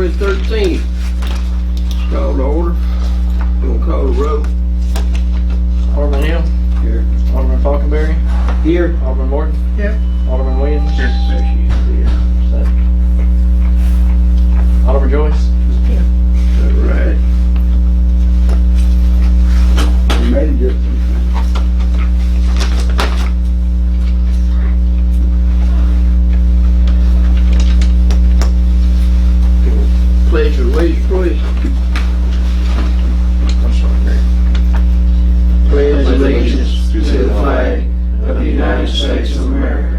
February 13th. Call to order. We're gonna call the roll. Alderman Hill. Here. Alderman Falconberry. Here. Alderman Morton. Here. Alderman Williams. There she is. Here. Alderman Joyce. All right. We made a difference. Pledge of allegiance, please. I'm sorry, Mary. Pledge allegiance to the flag of the United States of America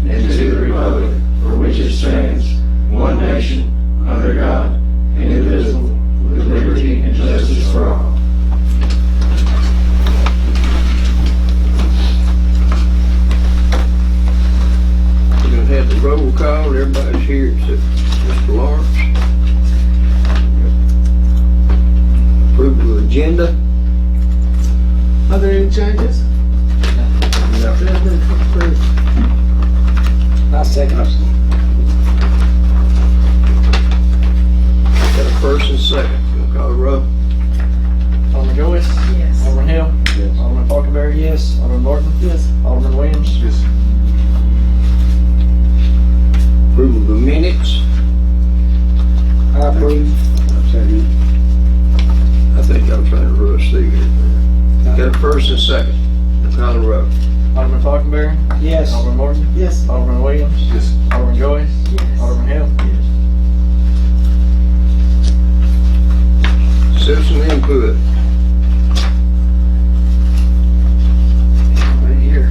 and to the republic for which it stands, one nation, under God, indivisible, with liberty and justice for all. We're going to have the roll call. Everybody's here except Mr. Lawrence. Approval of agenda. Are there any changes? I second. Got a first and second. We'll call the roll. Alderman Joyce. Yes. Alderman Hill. Yes. Alderman Falconberry. Yes. Alderman Morton. Yes. Alderman Williams. Yes. Approval of the minutes. I approve. I think I'm trying to rush through here. Got a first and second. We'll call the roll. Alderman Falconberry. Yes. Alderman Morton. Yes. Alderman Williams. Yes. Alderman Joyce. Yes. Alderman Hill. Citizen input. Right here.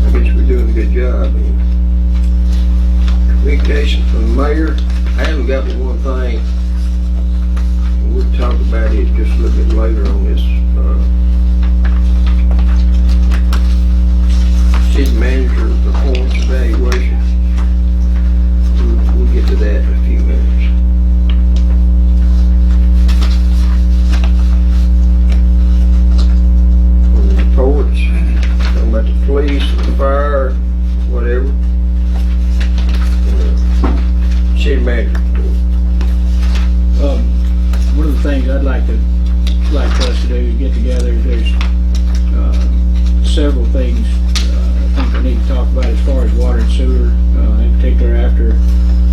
I guess we're doing a good job. Communication from the mayor. I haven't got but one thing. We'll talk about it just a little bit later on this. City manager performance evaluation. We'll get to that in a few minutes. On the reports, talking about the police, the fire, whatever. City manager report. One of the things I'd like for us to do is get together. There's several things I think we need to talk about as far as water and sewer, in particular after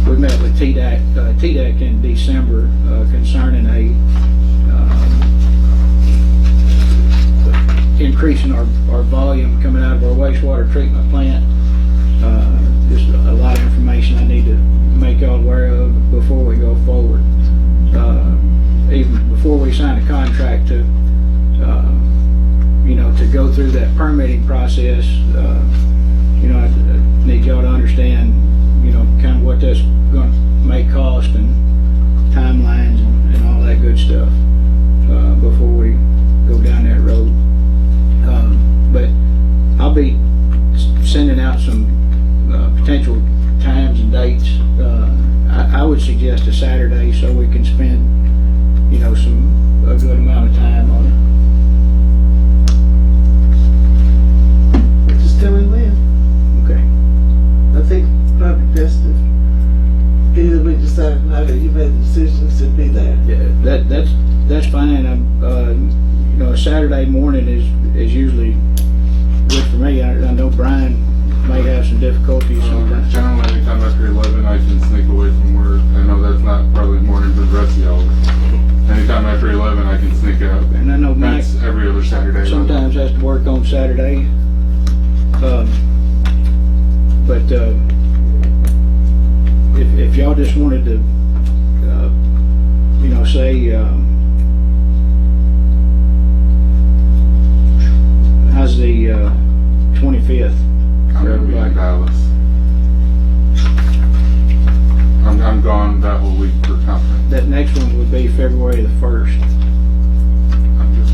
we met with TDEC in December concerning increasing our volume coming out of our wastewater treatment plant. Just a lot of information I need to make y'all aware of before we go forward. Even before we sign a contract to go through that permitting process, I need y'all to understand, kind of what that's going to may cost and timelines and all that good stuff before we go down that road. But I'll be sending out some potential times and dates. I would suggest a Saturday so we can spend, a good amount of time on it. Just tell me when. Okay. I think probably best if either we decide tonight or you made the decision to be there. Yeah, that's fine. A Saturday morning is usually good for me. I know Brian may have some difficulties sometimes. Generally, anytime after 11, I can sneak away from work. I know that's not probably morning for the rest of y'all. Anytime after 11, I can sneak out. And I know Mike That's every other Saturday. sometimes has to work on Saturday. But if y'all just wanted to, say, how's the 25th? I'm going to be in Dallas. I'm gone that whole week for conference. That next one would be February the 1st. I'm just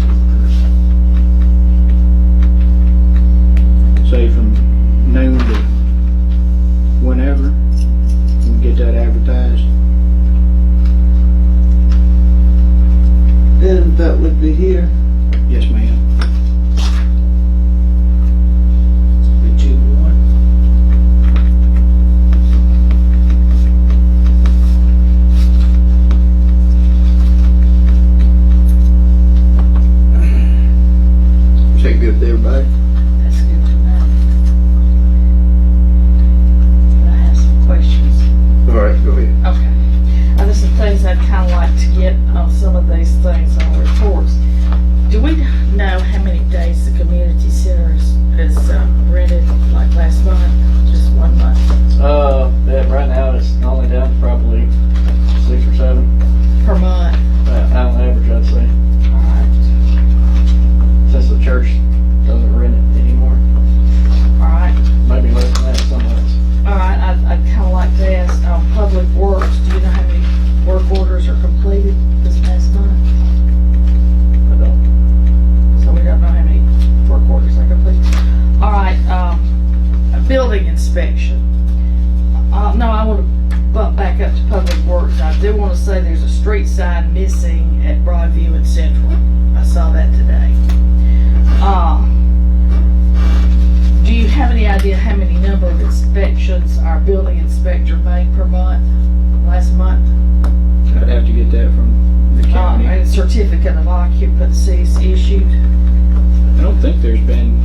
Say from noon to whenever. We'll get that advertised. And that would be here. Yes, ma'am. of these things on reports. Do we know how many days the community center is rented, like last month, just 1 month? Yeah, right now it's only down to probably 6 or 7 Per month? on average, I'd say. Alright, Since the church doesn't rent it anymore. alright. Maybe less than that some months. Alright, I'd kinda like to ask, Public Works, do you know how many work orders are completed this past month? I don't. So we don't know how many work orders are completed. Alright, a building inspection. No, I wanna bump back up to Public Works. I do wanna say there's a street sign missing at Broadview and Central. I saw that today. Do you have any idea how many number of inspections our building inspector made per month, last month? I'd have to get that from the county. And certificate of occupancy is issued? I don't think there's been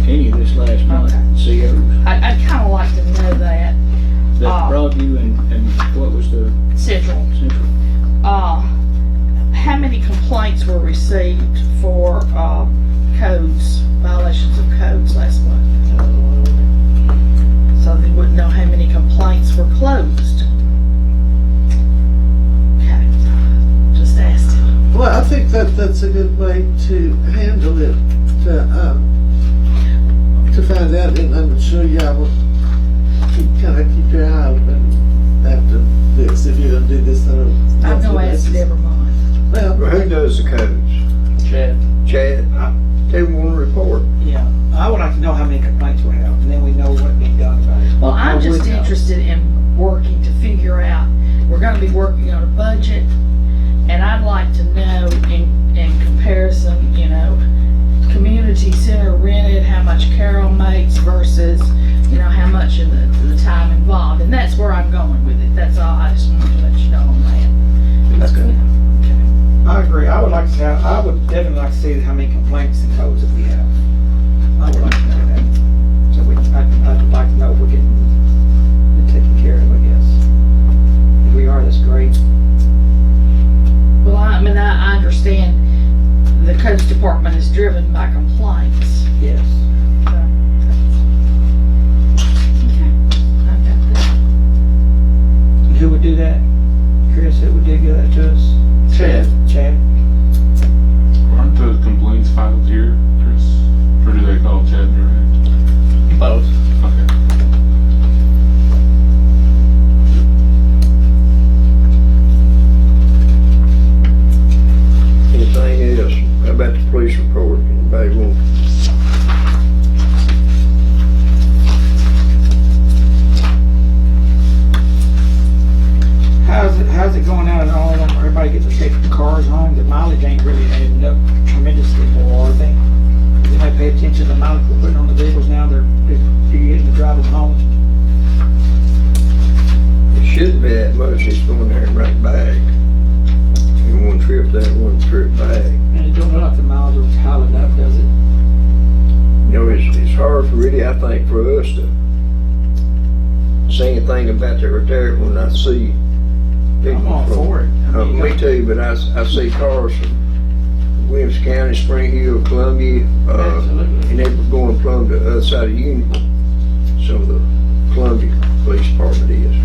any this last month, Okay. COs. I'd kinda like to know that. That Broadview and what was the Central. Central? How many complaints were received for codes, violations of codes last month? So they wouldn't know how many complaints were closed. Okay, just asked. Well, I think that's a good way to handle it, to find out, and I'm sure y'all will keep your eye open after this, if you're gonna do this on a. I'm gonna ask Deborah Mine. Well, Well, who does the codes? Chad. Chad? They want to report. Yeah, I would like to know how many complaints we have, and then we know what being done about it. Well, I'm I just would know. interested in working to figure out, we're gonna be working on a budget, and I'd like to know in comparison, community center rented, how much Carol makes versus, how much in the time involved, and that's where I'm going with it. That's all. I just wanted to let you know on that. That's good. Okay. I agree. I would definitely like to see how many complaints and codes that we have. I would like to know that. So I'd like to know if we're getting it taken care of, I guess. If we are, that's great. Well, I understand the codes department is driven by complaints. Yes. So, okay, I've got that. And who would do that? Chris, who would give that to us? Chad. Chad? Aren't the complaints filed here, Chris? Or do they call Chad direct? Both. Okay. Anything else? How about the police report? Anybody want? How's it going out at all? Everybody gets to take the cars home. The mileage ain't really adding up tremendously more, are they? They might pay attention to the mileage we're putting on the vehicles now. They're getting to drive them home. It shouldn't be that much. It's going there and right back. And one trip there, one trip back. And it don't look like the miles are piling up, does it? It's hard for really, I think, for us to say anything about the retirement when I see people I'm all from- for it. I mean, me too, but I see cars from Williams County, Spring Hill, Columbia, Absolutely. and they were going plumb to the other side of Union. Some of the Columbia Police Department is.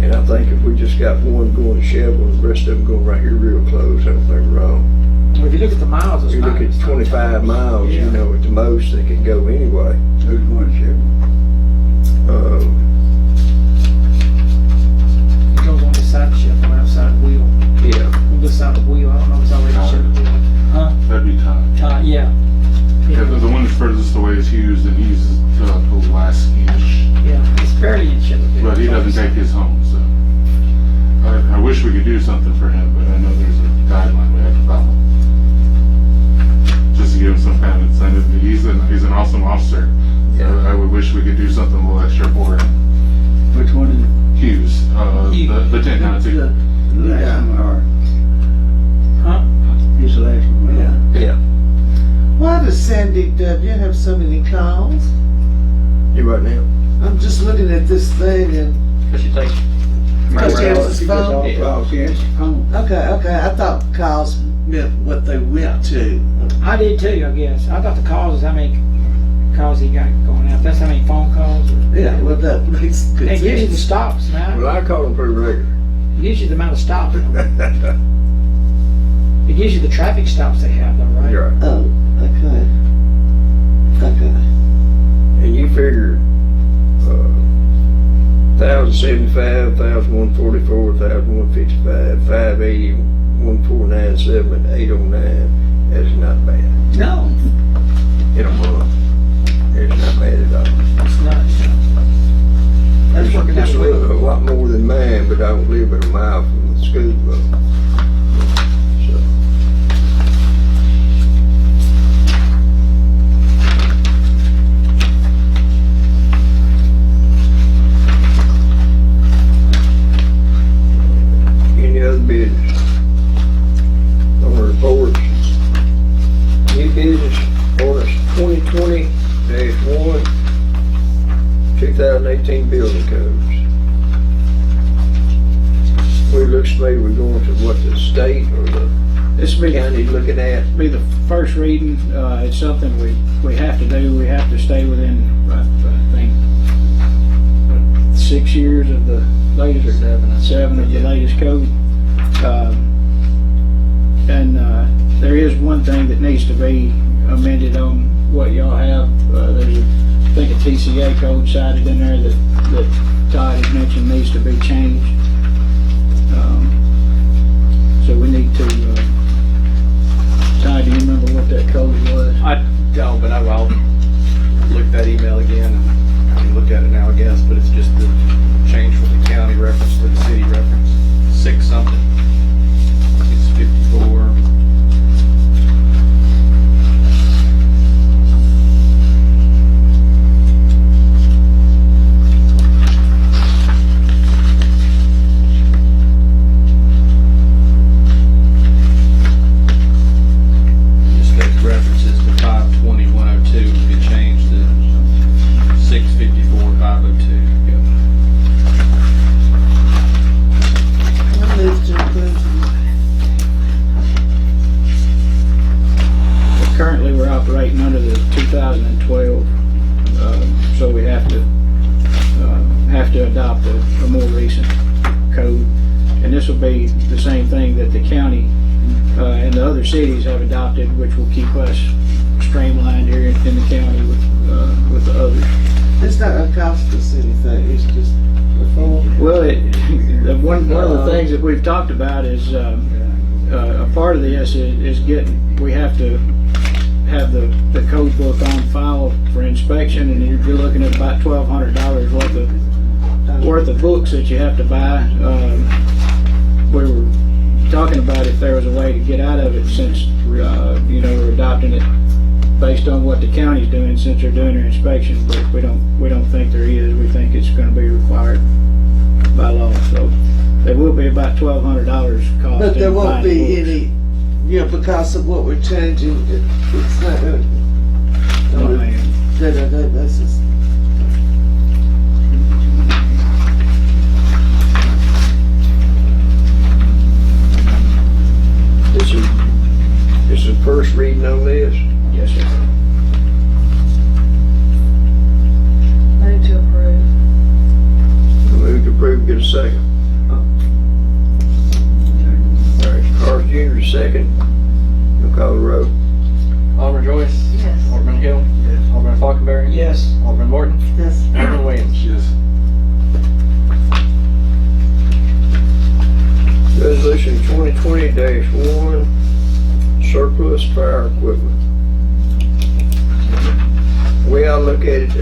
And I think if we just got one going to Sheville and the rest of them going right here real close, I don't think we're wrong. Well, if you look at the miles, it's You look not- at 25 miles, Yeah. at the most they can go anyway. Who's going to Chevy? It goes on this side of the ship, on the outside of the wheel. Yeah. On this side of the wheel, I don't know if it's already Todd. shipped. Huh? That'd be Todd. Yeah. Yeah, the one that's furthest away is Hughes, and he's the last inch. Yeah, it's barely in ship. But he doesn't take his home, so. I wish we could do something for him, but I know there's a guideline we have to follow. Just to give him some kind of incentive. He's an awesome officer. So Yeah. I would wish we could do something a little extra for him. Which one is it? Hughes, the tent Nancy. The last one, or Huh? he's the last one. Yeah. Yeah. why does Sandy W have so many calls? You right now? I'm just looking at this thing and Because she takes. because she has to phone? It's all yes, phone. Okay, I thought calls meant what they went to. I did too, I guess. I thought the calls is how many calls he got going out. That's how many phone calls. Yeah, well, that makes good It gives you the sense. stops, man. Well, I call them pretty regular. It gives you the amount of stops. It gives you the traffic stops they have though, right? You're right. Oh, okay. Okay. And you figure, 1,075, 1,144, 1,155, 580, 1,497, and 809, that's not bad. No, In a month, it's not bad at all. it's not. That's working out It's a well. lot more than mine, but I don't live but a mile from the school. So, any other business? On the reports, new business, ordinance 2020-1, 2018 building codes. We looks like we're going to what the state or the This will be, county looking at. be the first reading. It's something we have to do. We have to stay within, I think, 6 years of the latest, or seven of the latest code. And there is one thing that needs to be amended on what y'all have. There's I think a TCA code cited in there that Todd has mentioned needs to be changed. So we need to, Todd, do you remember what that code was? I don't, but I'll look that email again. I can look at it now, I guess, but it's just the change from the county reference to the city reference. 6 something. It's 54. Just those references to 520-102 will be changed to 654-502. I move to approve. Currently, we're operating under the 2012, so we have to adopt a more recent code. And this will be the same thing that the county and the other cities have adopted, which will keep us streamlined here in the county with the others. It's not gonna cost us anything, it's just the form. Well, one of the things that we've talked about is a part of this is we have to have the code book on file for inspection, and you're looking at about $1,200 worth of books that you have to buy. We were talking about if there was a way to get out of it, since we're adopting it based on what the county's doing, since they're doing their inspection. But we don't think there is. We think it's going to be required by law. So there will be about $1,200 cost. But there in won't buying be books. any, because of what we're changing, it's not gonna. No, ma'am. That's just. This is the first reading on this. Yes, sir. Move to approve. Move to approve, get a second. All right, Carl Jr. second. We'll call the roll. Alderman Joyce? Yes. Alderman Hill? Yes. Alderman Falconberry? Yes. Alderman Morton? Yes. Alderman Williams? Yes. Resolution 2020-1, surplus fire equipment. The way I look at it,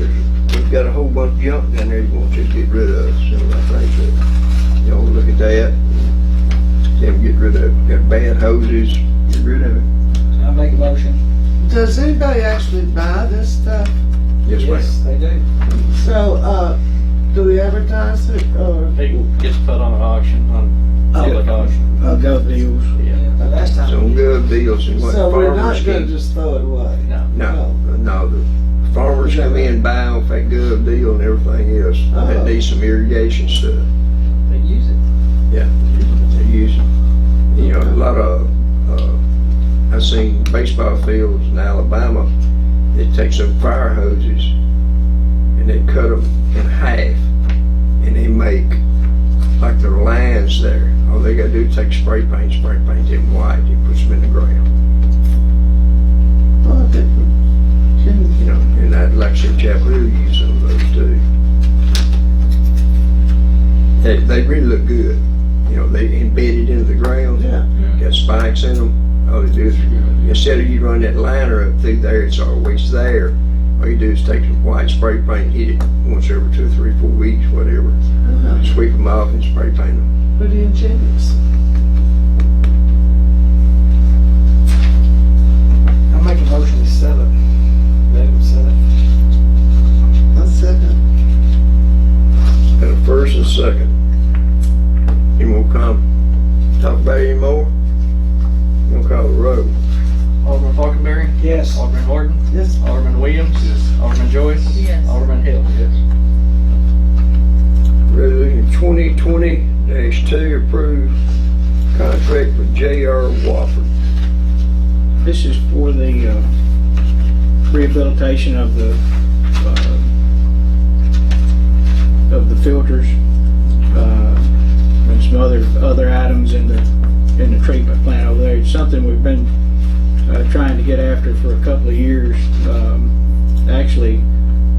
we've got a whole bunch of junk down there you want to get rid of. So I think that, look at that. Then get rid of it. Got bad hoses, get rid of it. I make a motion. Does anybody actually buy this stuff? Yes, ma'am. They do. So, do we advertise it, or? It gets put on an auction, on public auction. Gov deals. The last time. Some good deals and what So we're not farmers gonna keep. just throw it away? No, the farmers come in, buy off that good deal and everything else. Oh. That needs some irrigation stuff. They use it. Yeah. know, a lot of, I've seen baseball fields in Alabama, they take some fire hoses and they cut them in half and they make like their lines there. All they gotta do is take spray paint them white, and puts them in the ground. Oh, I think we can, You know, and that, like I said, Chapel Hill use some of those too. They really look good. You know, they embedded into the ground. yeah. Got spikes in them. All you do is, instead of you run that liner up through there, it's always there. All you do is take some white spray paint, hit it once every 2 or 3, 4 weeks, whatever. Sweep them off and spray paint them. Pretty ingenious. I'll make a motion to sell it. Let him sell it. A second. And a first and second. Any more talk about it anymore? We'll call the roll. Alderman Falconberry. Yes. Alderman Horton. Yes. Alderman Williams. Yes. Alderman Joyce. Yes. Alderman Hill. Yes. Resolution 2020-2, approve contract with J.R. Wofford. This is for the rehabilitation of the filters and some other items in the treatment plant over there. It's something we've been trying to get after for a couple of years. Actually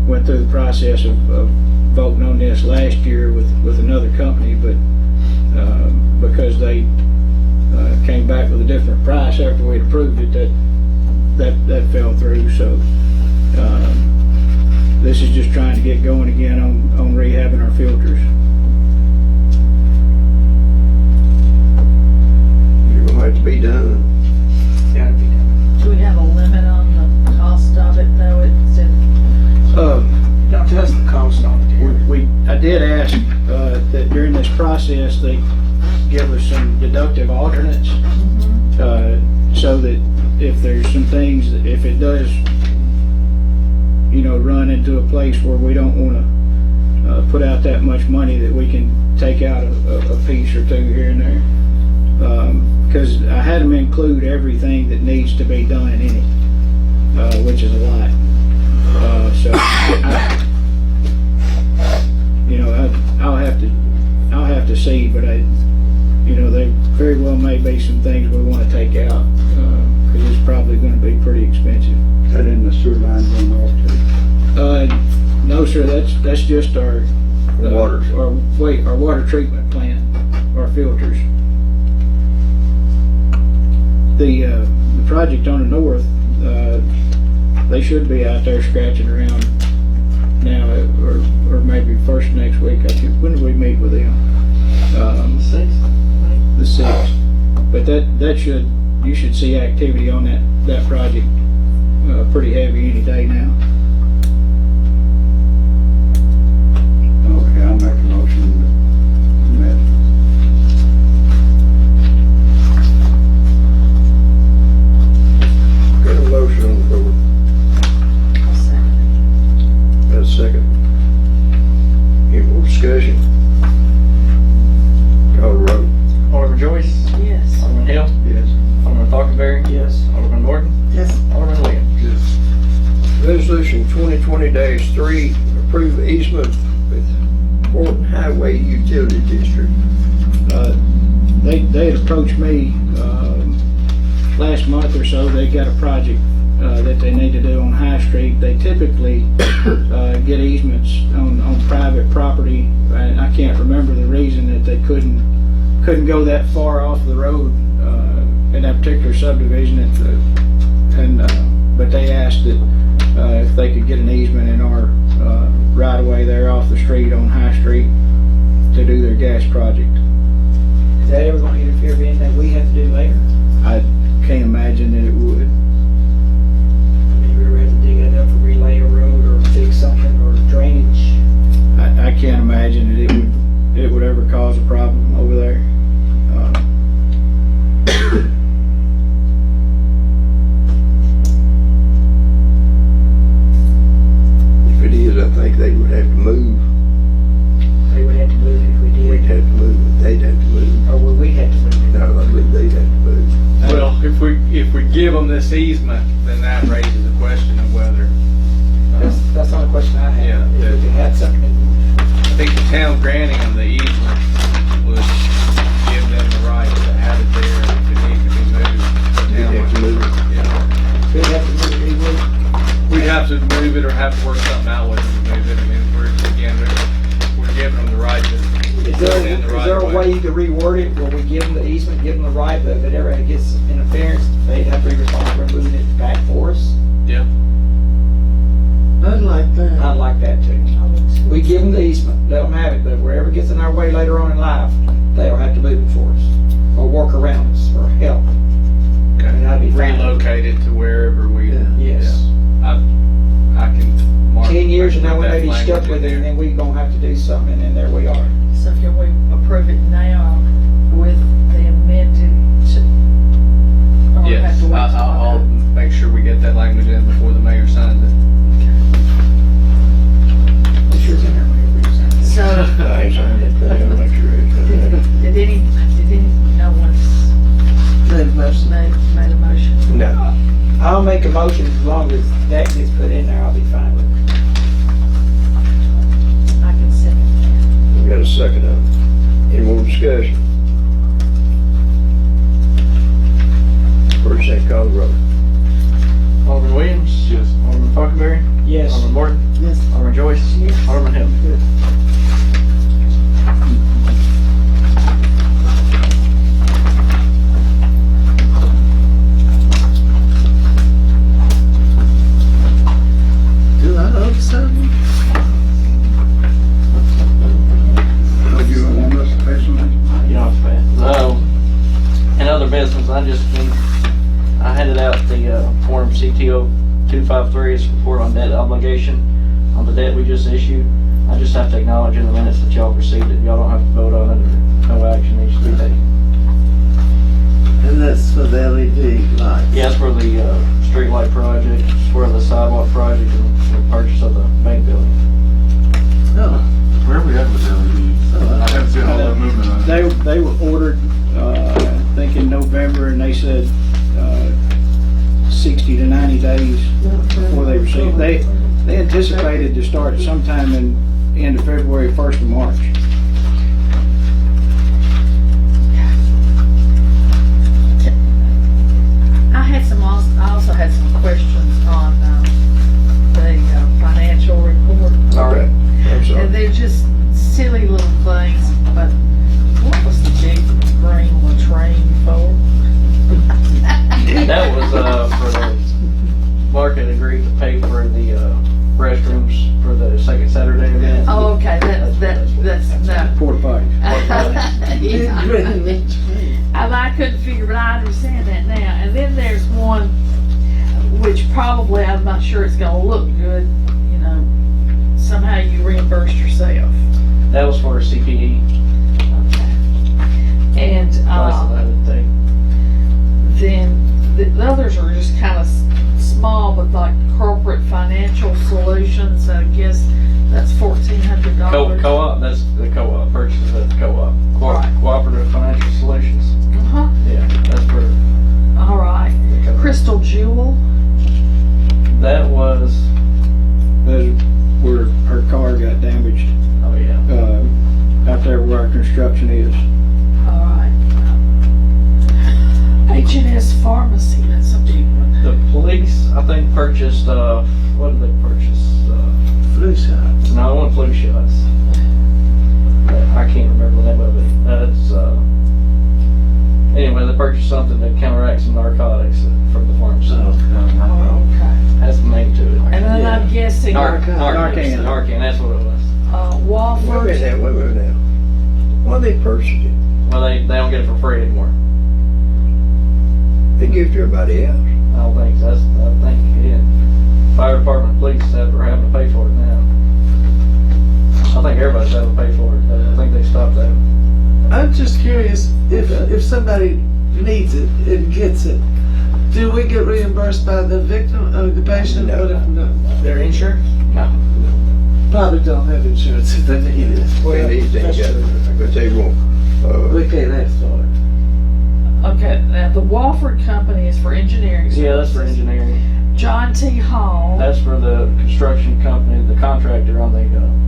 went through the process of voting on this last year with another company, but because they came back with a different price after we'd approved it, that fell through. So this is just trying to get going again on rehabbing our filters. You're gonna have to be done. Gotta be done. Do we have a limit on the cost of it though? It's in, Don't tell us the cost on it. Terry. I did ask that during this process they give us some deductive alternates, so that if there's some things, that if it does, run into a place where we don't want to put out that much money, that we can take out a piece or two here and there. Because I had them include everything that needs to be done in it, which is a lot. I'll have to see, but there very well may be some things we want to take out, because it's probably going to be pretty expensive. That in the sewer line going off too. No, sir, that's just our Waters. our water treatment plant, our filters. The project on the north, they should be out there scratching around now, or maybe first next week. When do we meet with them? The 6th. But you should see activity on that project pretty heavy any day now. Okay, I'll make a motion that Got a motion on the floor. I'll second Got a second. Any more discussion? Call the roll. Alderman Joyce. it. Yes. Alderman Hill. yes. Alderman Falconberry. Yes. Alderman Morton. Yes. Alderman Williams. Yes. Resolution 2020-3, approve easement with Horton Highway Utility District. They had approached me last month or so. They got a project that they need to do on High Street. They typically get easements on private property, and I can't remember the reason that they couldn't go that far off the road in that particular subdivision. But they asked that if they could get an easement in our right of way there off the street on High Street to do their gas project. Is that ever going to interfere with anything we have to do later? I can't imagine that it would. I mean, we ever have to dig that up or relay a road or fix something or drainage? I can't imagine that it would ever cause a problem over there. If it is, I think they would have to move. They would have to move it if we We'd did. have to move it. They'd have to move. Or would we have to move it? No, I believe they'd have to if we give them this easement, then that raises the question of whether, That's the only question I had. Yeah, If we had something, I think the town granting them the easement would give them the right to have it there if it needs to be moved. The town have to move it. Yeah. we'd have to move it, we would. We'd have to move it or have to work something out with them to move it. I mean, we're giving them the right to. Is there a way you could reword it where we give them the easement, give them the right, but if it ever gets interference, they'd have to be responsible for moving it back for us? Yeah. I'd like that. I'd like that too. We give them the easement, let them have it, but if wherever it gets in our way later on in life, they'll have to move it for us, or work around us, or help. Okay. And that'd be fine. Relocated to wherever we. Yeah. Yes. I can mark. 10 years and now we that may be stuck language with in it, and there. then we're gonna have to do something, and then there we are. So can we approve it now with the amended? Or we have Yes, to wait till I'll later? make sure we get that language in before the mayor signs it. It's yours in there, Mayor, we signed it. So, I ain't signed it, but I'll make sure it's. did no one's Made a motion. made a motion? No. I'll make a motion as long as that gets put in there, I'll be fine with it. I can second We got a second of it. Any more discussion? First, say call the roll. Alderman Williams? Yes. Alderman Falconberry? Yes. Alderman Morton? Yes. Alderman Joyce? Yes. Alderman Hill? Do I owe something? Do you want us to pay something? You don't have to pay. In other business, I handed out the form CTO 253, it's report on debt obligation on the debt we just issued. I just have to acknowledge in the minutes that y'all received it. Y'all don't have to vote on it, or no action needs to be taken. And that's for the LED lights. Yeah, it's for the street light project, it's for the sidewalk project, and the purchase of the bank building. Oh, Where are we at with LED? I haven't seen all that movement on it. They were ordered, I think in November, and they said 60 to 90 days before they received. They anticipated to start sometime in end of February, 1st of March. I also had some questions on the financial report. Okay, I'm sorry. And they're just silly little things, but what was the big green latrine for? That was for the market agreed to pay for the restrooms for the second Saturday event. Oh, okay, that's, no. Porta potty. Yeah. I couldn't figure, but I understand that now. And then there's one, which probably, I'm not sure it's gonna look good, you know, somehow you reimbursed yourself. That was for CPE. And, I would think. then the others are just kind of small, but like corporate financial solutions, I guess that's $1,400. Co-op, that's the co-op, purchases at the co-op. Right. Cooperative Financial Solutions. Uh-huh, Yeah, that's for all right. the co-op. Crystal Jewel, That was, That's where her car got damaged, oh yeah. out there where our construction is. all right. H&S Pharmacy, that's a big one. The police, I think, purchased, what did they purchase? Flu shot. No, I want flu shots. I can't remember the name of it. It's, anyway, they purchased something to counteract some narcotics from the pharmacy. Oh, Oh, okay. That's the name to it. And then I'm guessing, Narcan, that's what it was. Wait a Walford, minute now, wait a minute now. Why they purchased it? Well, they don't get it for free anymore. They give it to everybody else. I don't think so. I think, yeah. Fire department, police are having to pay for it now. I think everybody's having to pay for it. I think they stopped that. I'm just curious, if somebody needs it and gets it, do we get reimbursed by the victim or the patient? No. What if no? Their insurance? No. Probably don't have insurance if they need it. Well, These things that's got, true. but they won't. We can't ask for it. okay, now the Walford company is for insurance Yeah, that's for engineering. John T. Hall. That's for the construction company, the contractor on the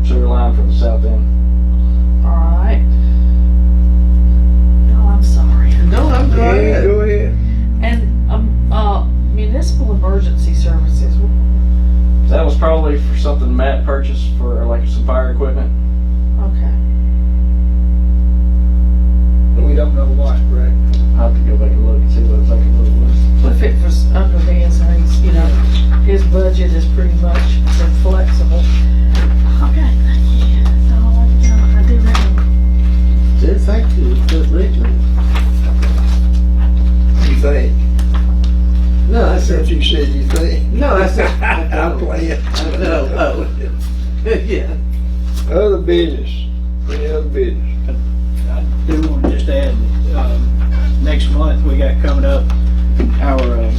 sewer line for the south end. All right. No, I'm sorry. No, I'm Yeah, glad. go ahead. And municipal emergency services. That was probably for something Matt purchased for like some fire equipment. Okay. We don't know what, right? I'll have to go back and look and see what exactly what it was. If it was under his, and he's, you know, his budget is pretty much been flexible. Okay, thank you. That's all I've got. I do have. Good, thank you. Good reading. You think? No, I That's said, what you said you think? no, I said, I'm playing. no, oh. Yeah. Other business, any other business? I do want to just add, next month, we got coming up, our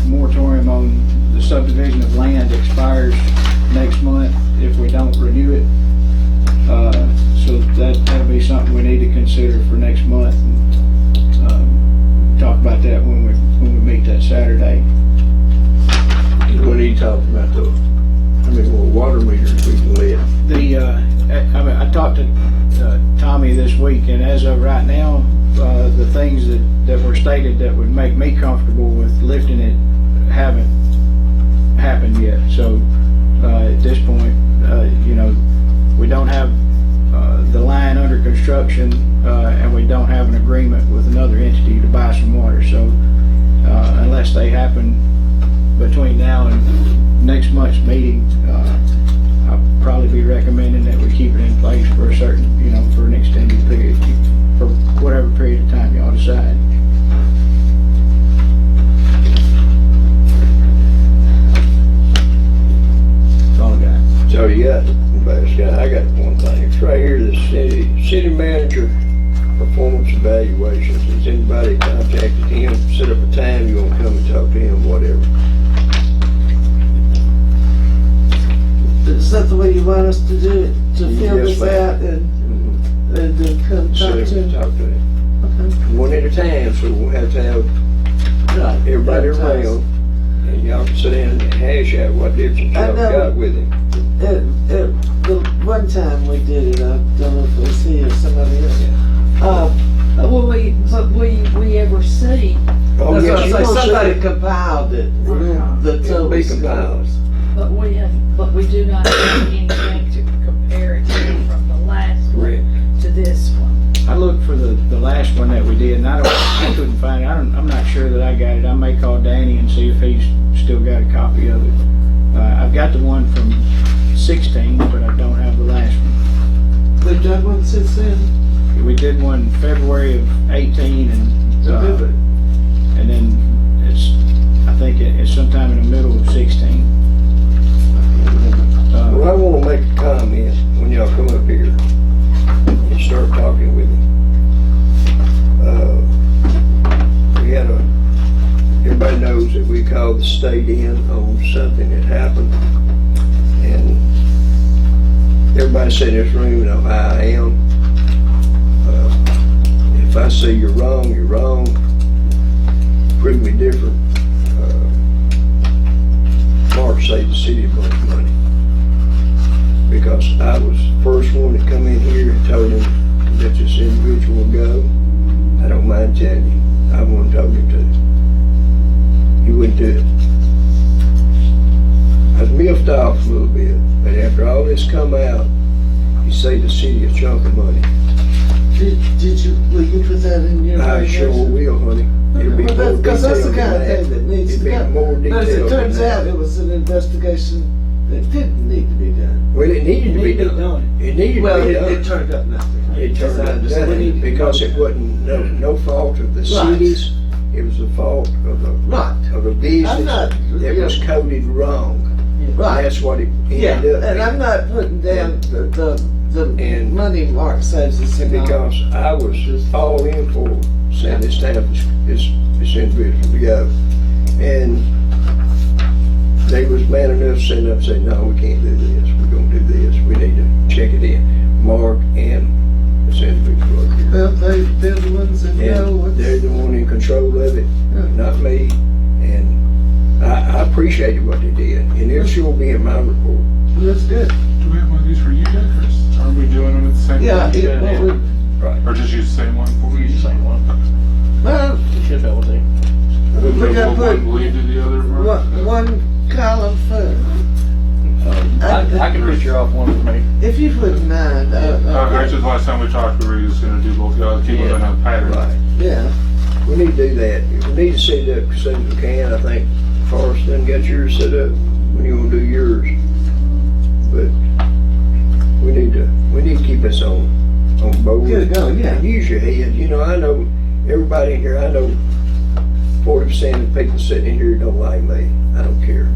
moratorium on the subdivision of land expires next month if we don't renew it. So that'll be something we need to consider for next month. Talk about that when we meet that Saturday. What are you talking about though? How many more water meters we can let? I talked to Tommy this week, and as of right now, the things that were stated that would make me comfortable with lifting it haven't happened yet. So at this point, you know, we don't have the line under construction, and we don't have an agreement with another entity to buy some water. So unless they happen between now and next month's meeting, I'll probably be recommending that we keep it in place for a certain, you know, for an extended period, for whatever period of time y'all decide. That's all I got. So you got, I got one thing. It's right here, the city manager performance evaluations. Has anybody contacted him, set up a time, you wanna come and talk to him, whatever? Is that the way you want us to do it? To fill Yes, this ma'am. out and then come Set talk up to and him? talk to him. Okay. One at a time, so we'll have to have Right. everybody Baptized. around, and y'all can sit down and hash out what difference I y'all know. got with him. The one time we did it, I don't know if it was he or somebody else. Will we ever see? Oh, That's yes, what you I say, gonna somebody see. compiled it, the It'll total be scores. compiled. But we do not have anything to compare it to from the last Correct. one to this one. I looked for the last one that we did, and I couldn't find it. I'm not sure that I got it. I may call Danny and see if he's still got a copy of it. I've got the one from 16, but I don't have the last one. They've done one since then? We did one February of 18, and then I think it's sometime in the middle of 16. Well, I wanna make a comment when y'all come up here and start talking with him. We had everybody knows that we called the state in on something that happened, and everybody sitting in this room know how I am. If I say you're wrong, you're wrong. Prove me different. Mark saved the city a bunch of money, because I was the first one to come in here and told him that this individual will go. I don't mind telling you, I wouldn't told him to. He wouldn't do it. I was miffed off a little bit, but after all this come out, he saved the city a chunk of money. Will you put that in your? I sure will, honey. It'll be Well, more because that's the detailed kind of than thing that needs to It'll be go. more But as detailed it turns than that. out, it was an investigation that didn't need to be done. Well, it needed to be done. It needed Well, to be it done. turned up nothing. It turned As I out understand nothing, because it wasn't no fault of the Right. cities. It was the fault of Right, the business I'm not- that was coded wrong. right. That's what it Yeah, ended up and I'm being. not putting down the And- money Mark saves us in. Because I was all in for saying it's time for this individual to go. And they was man enough sitting up saying, no, we can't do this. We're gonna do this. We need to check it in. Mark and this individual up here. Well, they're the ones that know And what's. they're the one in control of it, Yeah. not me. sure will be in my report. That's good. Do we have one of these for you, Dick, or are we doing them at the same Yeah, time? it, what we, Or just use the same one for We use the same one. well, You should be able to. we gotta put One lead to the other, Mark? one column for, I can print you off one for me. if you wouldn't mind, Actually, the last time we talked, we were just gonna do both, keep it on a pattern. Right. yeah. We need to do that. We need to set it up as soon as we can. I think Forrest done got yours set up when you wanna do yours. But we need to keep us on board. Get it going, yeah. Use your head. You know, I know everybody in here, I know 40% of the people sitting in here don't like me. I don't care.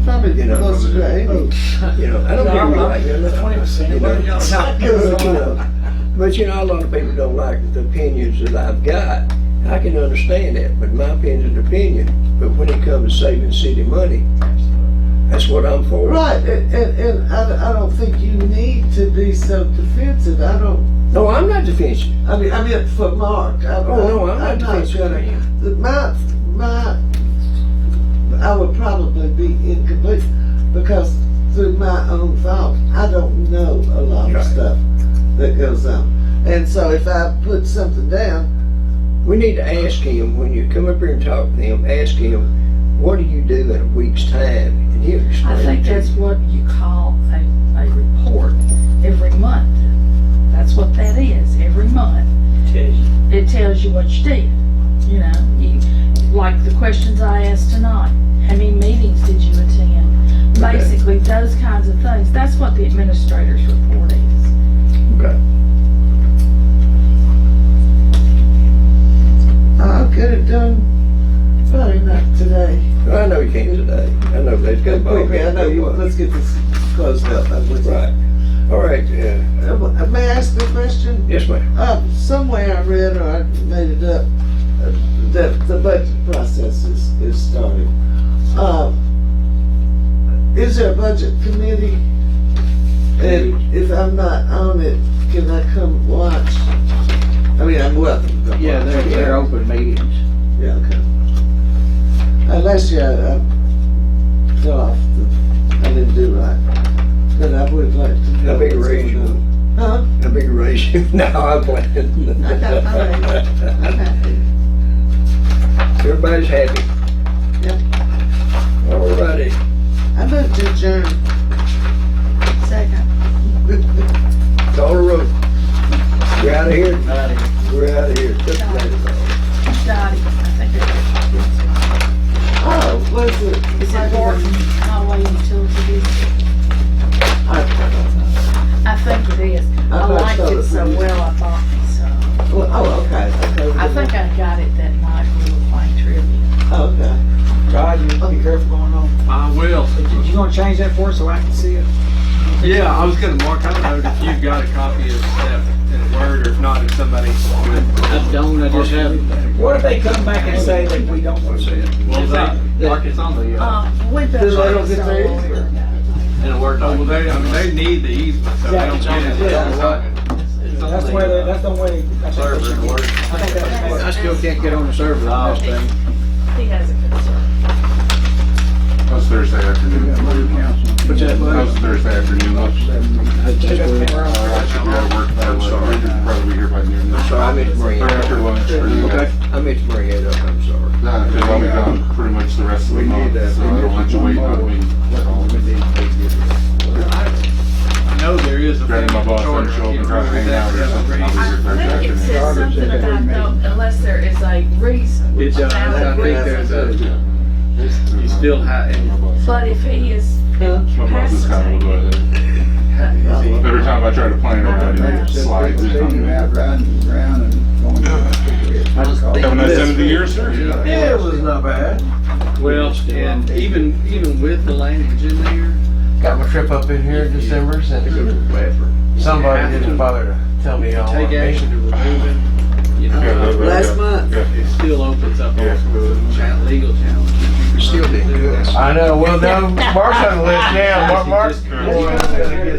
Probably You know, close to 80. You know, I don't care who like you. 20%. You know, Not but, you know, but you know, a lot of people don't like the opinions that I've got. I can understand that, but my opinion is an opinion. But when it comes to saving city money, that's what I'm for. Right, and I don't think you need to be so defensive. I don't, No, I'm not defensive. I mean, for Mark. No, I'm not defensive for him. I would probably be incomplete because through my own thought, I don't know a lot of Right. stuff that goes on. And so if I put something down, We need to ask him, when you come up here and talk to him, ask him, what do you do in a week's time? And he'll explain I think it to that's you. what you call a report every month. That's what that is, every month. It tells you what you did. You know, like the questions I asked tonight. How many meetings did you attend? Okay. Basically, those kinds of things. That's what the administrator's report is. Okay. I'll get it done, probably not today. I know you can't today. I know that's good. Quickly, I know you, let's get this closed up. I'm with you. Right. All right. May I ask a question? Yes, ma'am. Somewhere I read, or I made it up, that the budget process is starting. Is there a budget committee? And if I'm not on it, can I come watch? I mean, I'm welcome to come Yeah, watch. they're open meetings. Yeah, okay. Last year, I fell off. I didn't do right. But I would like to know. How big a what's raise going you on. Huh? How big a raise you? No, I'm playing. I got my raise. I'm happy. Everybody's happy. Yep. All righty. I moved to adjourn. Second. Call the road. We're out of here. We're out of here. Just let it go. Dottie, I think it's. Oh, what is it? Is it Barton Highway Utility District? I think it is. I thought liked so. it so well, I bought me some. Well, oh, okay. I think I got it that night we were playing trivia. Okay. God, you be careful going home. I will. You gonna change that for us so I can see it? Yeah, I was gonna mark, I don't know if you've got a copy of that in a Word, or if not, if somebody would. I don't, I just have. What if they come back and say that we don't want to see it? Well, Mark, it's on the, We've been Did they don't so get their long. easement? In a Word oh, well, document. they need the easement, so they don't get it. Yeah. It's on That's the, the way, that's the way. that's- Server in Word. I think that's. I still can't get on the server on this thing. He has a concern. That was Thursday afternoon. What's that, That bud? was Thursday afternoon. That's I should be out of work by 11. I could probably be here by noon. Sorry, I meant to bring Or it after up. lunch. Okay. I meant to bring it up. I'm sorry. Nah, because I'll be gone pretty much the rest of the month, so I don't want you waiting on me at all. I know there is a. Granted, my boss doesn't show up and try to hang out or something. I'll be here I Thursday think it afternoon. says something about though, unless there is a reason. It does, I valid think reason. there's a, you still have, But if he is My boss is kind of a good. Every time I try to plan, everybody slides in on me. Riding around and going. Have a nice end of the year, sir. Yeah, it was not bad. well, and even with the language in there, Got my trip up in here in December, and somebody didn't bother to tell me all. take action to remove it, you know, Last month. it still opens up all sorts of legal challenges. We still did good. I know, well, no, Mark's on the list now, Mark, Just- boy,